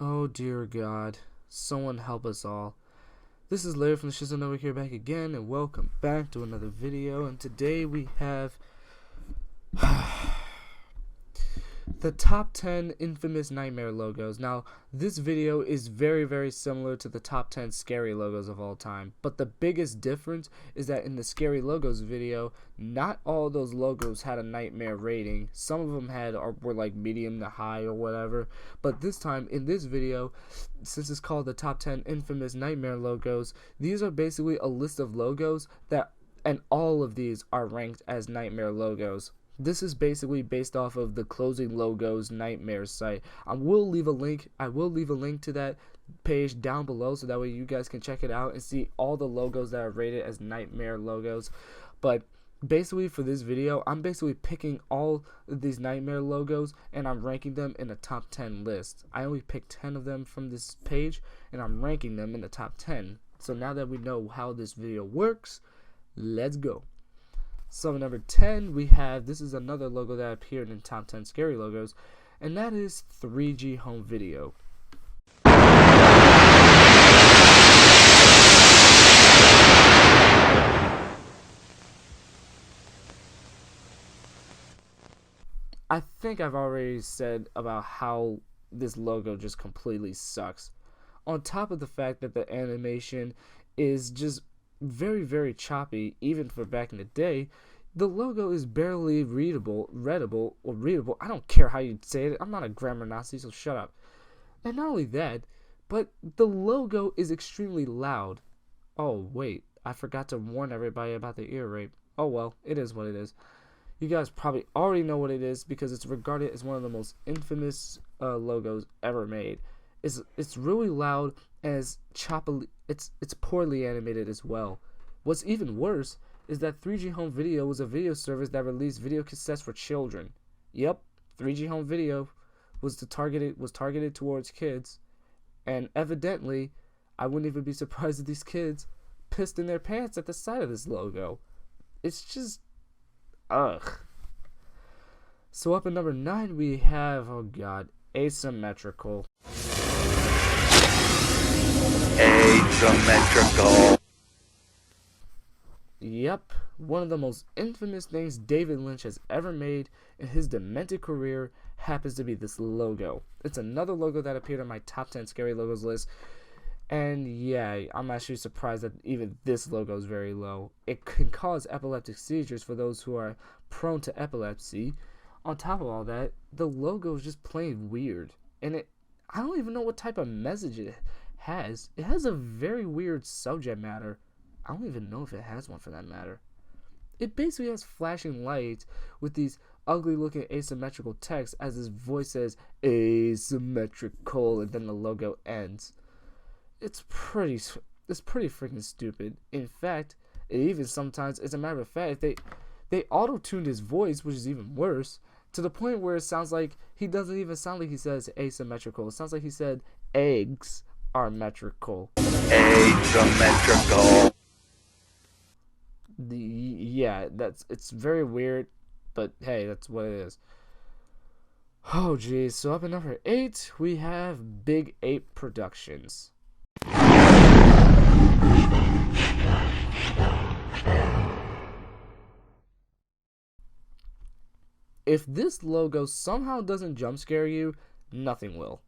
Oh dear God, someone help us all. This is Larry from the Shih Network here back again, and welcome back to another video. And today we have the top 10 infamous nightmare logos. Now, this video is very similar to the top 10 scary logos of all time, but the biggest difference is that in the scary logos video, not all those logos had a nightmare rating. Some of them were like medium to high or whatever, but this time in this video, since it's called the top 10 infamous nightmare logos, these are basically a list of logos and all of these are ranked as nightmare logos. This is basically based off of the Closing Logos Nightmare site. I will leave a link to that page down below so that way you guys can check it out and see all the logos that are rated as nightmare logos. But basically for this video, I'm basically picking all of these nightmare logos and I'm ranking them in a top 10 list. I only picked 10 of them from this page and I'm ranking them in the top 10. So now that we know how this video works, let's go. So number 10, this is another logo that appeared in top 10 scary logos, and that is 3G home video. I think I've already said about how this logo just completely sucks. On top of the fact that the animation is just very choppy, even for back in the day, the logo is barely readable. I don't care how you say it. I'm not a grammar Nazi, so shut up. And not only that, but the logo is extremely loud. Oh wait, I forgot to warn everybody about the ear rape. Oh well, it is what it is. You guys probably already know what it is because it's regarded as one of the most infamous logos ever made. It's really loud and it's poorly animated as well. What's even worse is that 3G Home Video was a video service that released video cassettes for children. Yep, 3G Home Video was targeted towards kids, and evidently, I wouldn't even be surprised if these kids pissed in their pants at the sight of this logo. It's just, ugh. So up at number 9 we have, oh god, asymmetrical. Asymmetrical. Yep, one of the most infamous things David Lynch has ever made in his demented career happens to be this logo. It's another logo that appeared on my top 10 scary logos list. And yeah, I'm actually surprised that even this logo is very low. It can cause epileptic seizures for those who are prone to epilepsy. On top of all that, the logo is just plain weird. And I don't even know what type of message it has. It has a very weird subject matter. I don't even know if it has one for that matter. It basically has flashing lights with these ugly looking asymmetrical text as his voice says asymmetrical and then the logo ends. It's pretty freaking stupid. In fact, even sometimes, as a matter of fact, they auto-tuned his voice, which is even worse, to the point where it sounds like he doesn't even sound like he says asymmetrical. It sounds like he said eggs are metrical. Asymmetrical. It's very weird, but hey, that's what it is. Oh geez, so up at number 8 we have Big Ape Productions. If this logo somehow doesn't jump scare you, nothing will.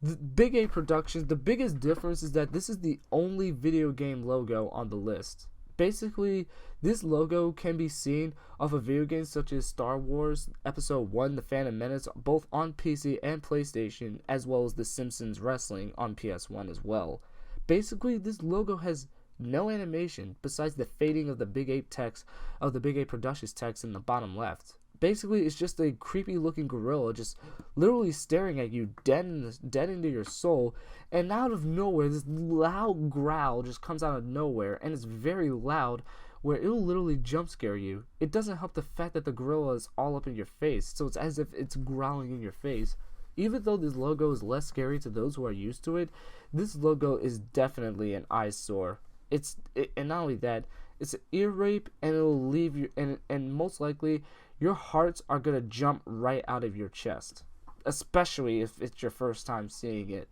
The Big Ape Productions, the biggest difference is that this is the only video game logo on the list. Basically, this logo can be seen off of video games such as Star Wars Episode 1, The Phantom Menace, both on PC and PlayStation, as well as The Simpsons Wrestling on PS1 as well. Basically, this logo has no animation besides the fading of the Big Ape text, of the Big Ape Productions text in the bottom left. Basically, it's just a creepy looking gorilla just literally staring at you dead into your soul, and out of nowhere this loud growl just comes out of nowhere, and it's very loud where it'll literally jump scare you. It doesn't help the fact that the gorilla is all up in your face, so it's as if it's growling in your face. Even though this logo is less scary to those who are used to it, this logo is definitely an eyesore. And not only that, it's an ear rape, and it'll leave you, and most likely your hearts are gonna jump right out of your chest. especially if it's your first time seeing it.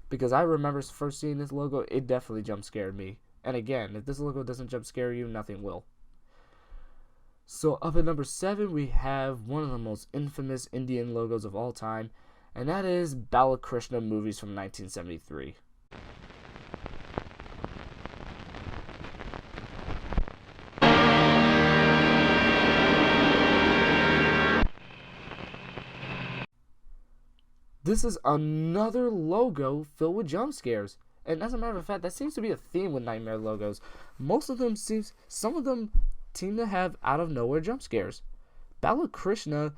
Because I remember first seeing this logo, it definitely jump scared me. And again, if this logo doesn't jump scare you, nothing will. So up at number 7, we have one of the most infamous Indian logos of all time, and that is Balakrishna Movies from 1973. This is another logo filled with jump scares. And as a matter of fact, that seems to be a theme with nightmare logos. Some of them seem to have out of nowhere jump scares. Balakrishna,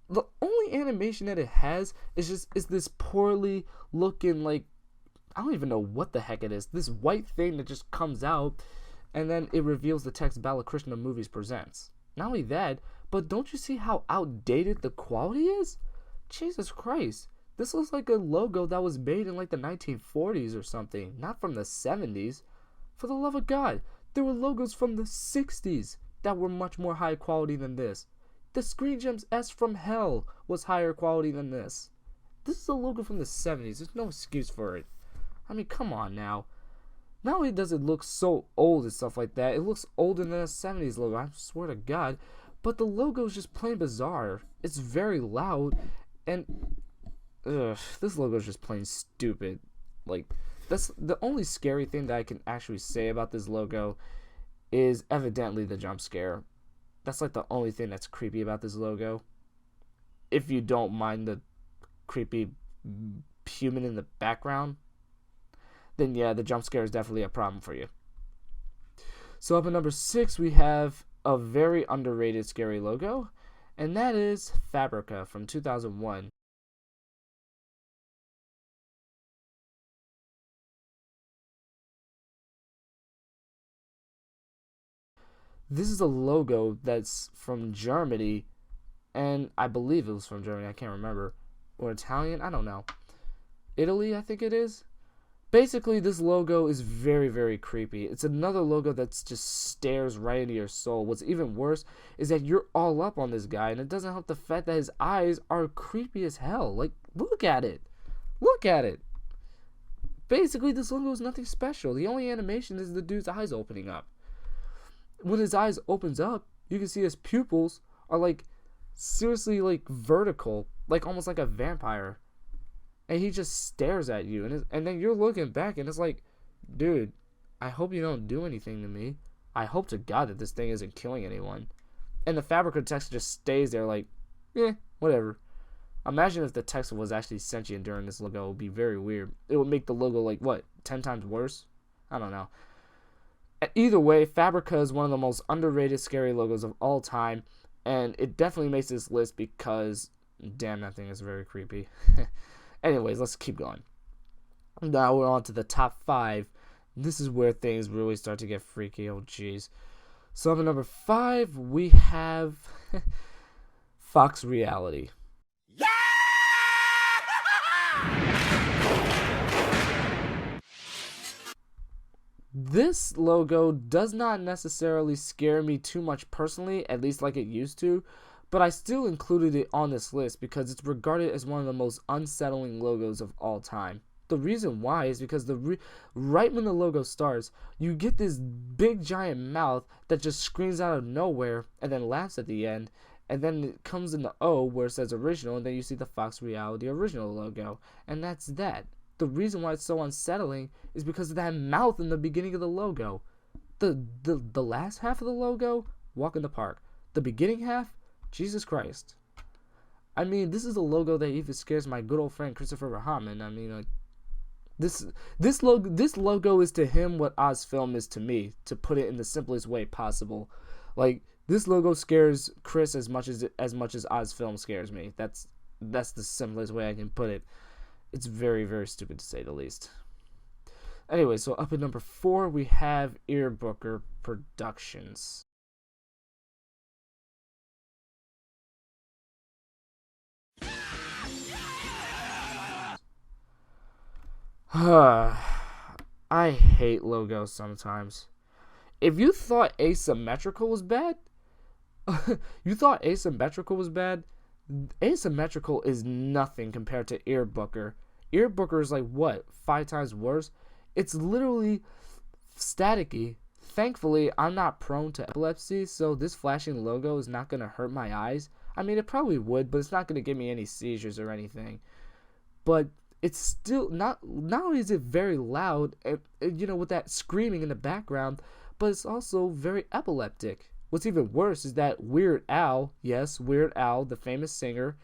the only animation that it has is this poorly looking, like, I don't even know what the heck it is. This white thing that just comes out, and then it reveals the text Balakrishna Movies Presents. Not only that, but don't you see how outdated the quality is? Jesus Christ. This looks like a logo that was made in like the 1940s or something, not from the 70s. For the love of God, there were logos from the 60s that were much more high quality than this. The Screen Gems S from Hell was higher quality than this. This is a logo from the 70s. There's no excuse for it. I mean, come on now. Not only does it look so old and stuff like that, it looks older than a 70s logo, I swear to God. But the logo is just plain bizarre. It's very loud. And this logo is just plain stupid. Like, that's the only scary thing that I can actually say about this logo is evidently the jump scare. That's like the only thing that's creepy about this logo. If you don't mind the creepy human in the background, then yeah, the jump scare is definitely a problem for you. So up at number 6, we have a very underrated scary logo, and that is Fabrica from 2001. This is a logo that's from Germany, and I believe it was from Germany, I can't remember, or Italian, I don't know. Italy, I think it is. Basically, this logo is very, very creepy. It's another logo that just stares right into your soul. What's even worse is that you're all up on this guy, and it doesn't help the fact that his eyes are creepy as hell. Like, look at it. Look at it. Basically, this logo is nothing special. The only animation is the dude's eyes opening up. When his eyes opens up, you can see his pupils are like seriously like vertical, like almost like a vampire. And he just stares at you, and then you're looking back, and it's like, dude, I hope you don't do anything to me. I hope to God that this thing isn't killing anyone. And the Fabrica text just stays there like, whatever. Imagine if the text was actually sentient during this logo. It would be very weird. It would make the logo like, what, 10 times worse? I don't know. Either way, Fabrica is one of the most underrated scary logos of all time, and it definitely makes this list because, damn, that thing is very creepy. Anyways, let's keep going. Now we're on to the top 5. This is where things really start to get freaky. Oh, jeez. So, at number 5, we have Fox Reality. Yeah! This logo does not necessarily scare me too much personally, at least like it used to. But I still included it on this list because it's regarded as one of the most unsettling logos of all time. The reason why is because right when the logo starts, you get this big giant mouth that just screams out of nowhere and then laughs at the end. And then it comes in the O where it says original, and then you see the Fox Reality original logo. And that's that. The reason why it's so unsettling is because of that mouth in the beginning of the logo. The last half of the logo, walk in the park. The beginning half, Jesus Christ. I mean, this is a logo that even scares my good old friend Christopher Rahman. I mean, like, this logo is to him what Ozfilm is to me, to put it in the simplest way possible. Like, this logo scares Chris as much as Ozfilm scares me. That's the simplest way I can put it. It's very, very stupid to say the least. Anyway, so up at number 4, we have Earbooker Productions. I hate logos sometimes. If you thought asymmetrical was bad, Asymmetrical is nothing compared to Ear Booker. Ear Booker is like what, 5 times worse? It's literally staticky. Thankfully, I'm not prone to epilepsy, so this flashing logo is not going to hurt my eyes. I mean, it probably would, but it's not going to give me any seizures or anything. But it's still not only is it very loud, with that screaming in the background, but it's also very epileptic. What's even worse is that Weird Al, yes, Weird Al, the famous singer,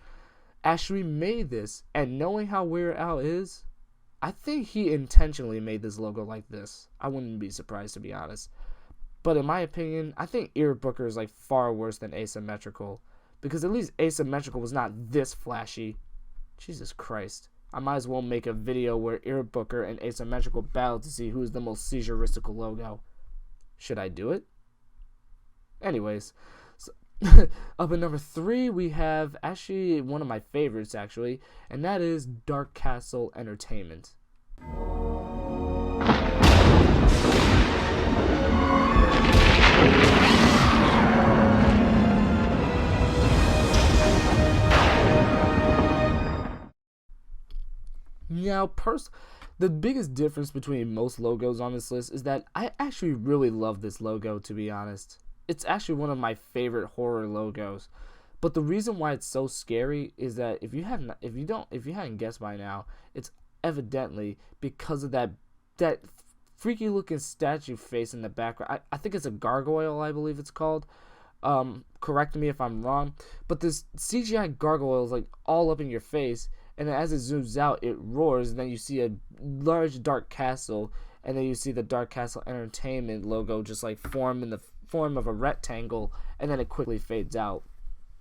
actually made this. And knowing how Weird Al is, I think he intentionally made this logo like this. I wouldn't be surprised, to be honest. But in my opinion, I think Ear Booker is like far worse than Asymmetrical. Because at least Asymmetrical was not this flashy. Jesus Christ. I might as well make a video where Ear Booker and Asymmetrical battle to see who's the most seizuristical logo. Should I do it? Anyways, so up at number 3, we have actually one of my favorites, actually, and that is Dark Castle Entertainment. Now, the biggest difference between most logos on this list is that I actually really love this logo, to be honest. It's actually one of my favorite horror logos. But the reason why it's so scary is that if you hadn't guessed by now, it's evidently because of that freaky looking statue face in the background. I think it's a gargoyle, I believe it's called. Correct me if I'm wrong. But this CGI gargoyle is like all up in your face, and then as it zooms out, it roars, and then you see a large dark castle, and then you see the Dark Castle Entertainment logo just like form in the form of a rectangle, and then it quickly fades out.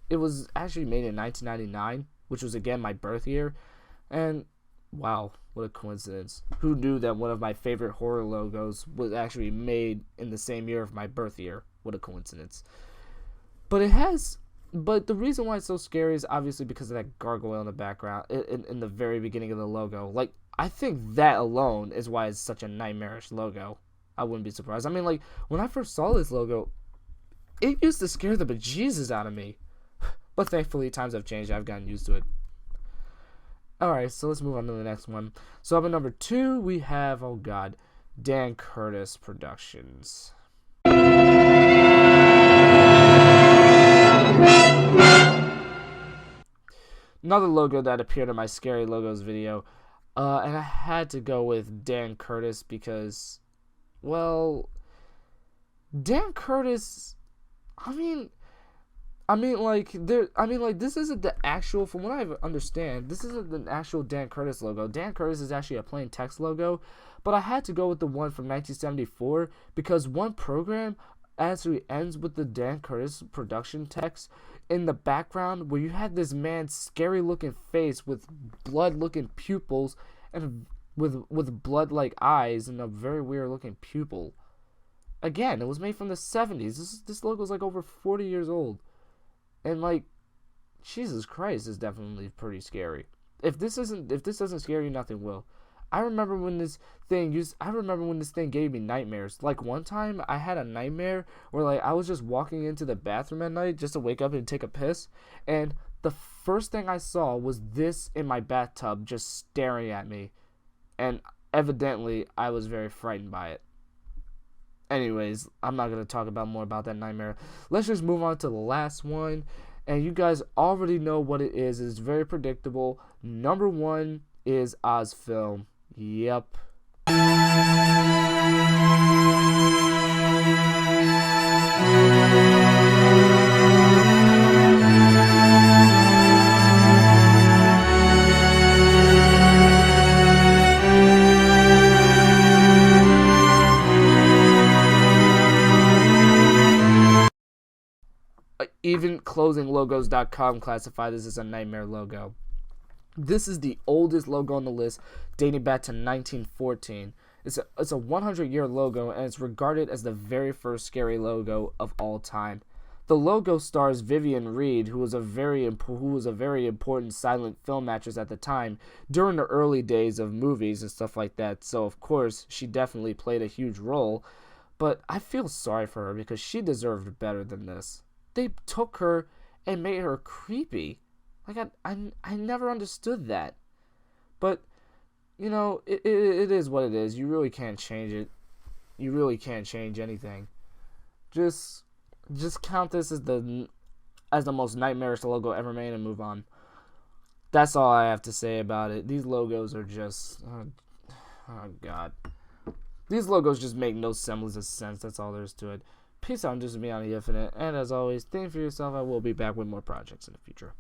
It was actually made in 1999, which was again my birth year, and wow, what a coincidence. Who knew that one of my favorite horror logos was actually made in the same year of my birth year? What a coincidence. But the reason why it's so scary is obviously because of that gargoyle in the background, in the very beginning of the logo. Like, I think that alone is why it's such a nightmarish logo. I wouldn't be surprised. I mean, like, when I first saw this logo, it used to scare the bejesus out of me. But thankfully, times have changed. I've gotten used to it. Alright, so let's move on to the next one. So up at number 2, we have, oh god, Dan Curtis Productions. Another logo that appeared in my Scary Logos video. And I had to go with Dan Curtis because, well, Dan Curtis, this isn't the actual, from what I understand, this isn't the actual Dan Curtis logo. Dan Curtis is actually a plain text logo, but I had to go with the one from 1974 because one program actually ends with the Dan Curtis production text in the background where you had this man's scary looking face with blood looking pupils and with blood like eyes and a very weird looking pupil. Again, it was made from the 70s. This logo is like over 40 years old. And like, Jesus Christ, is definitely pretty scary. If this doesn't scare you, nothing will. I remember when this thing gave me nightmares. Like one time I had a nightmare where like I was just walking into the bathroom at night just to wake up and take a piss, and the first thing I saw was this in my bathtub just staring at me. And evidently I was very frightened by it. Anyways, I'm not going to talk about more about that nightmare. Let's just move on to the last one. And you guys already know what it is. It's very predictable. Number 1 is Ozfilm. Yep. Even closinglogos.com classified this as a nightmare logo. This is the oldest logo on the list, dating back to 1914. It's a 100-year logo, and it's regarded as the very first scary logo of all time. The logo stars Vivian Reed, who was a very important silent film actress at the time during the early days of movies and stuff like that. So of course she definitely played a huge role, but I feel sorry for her because she deserved better than this. They took her and made her creepy. Like, I never understood that. But, it is what it is. You really can't change it. You really can't change anything. Just count this as the most nightmarish logo ever made and move on. That's all I have to say about it. These logos are just... oh, God. These logos just make no semblance of sense. That's all there is to it. Peace out, and just me on the infinite. And as always, think for yourself. I will be back with more projects in the future.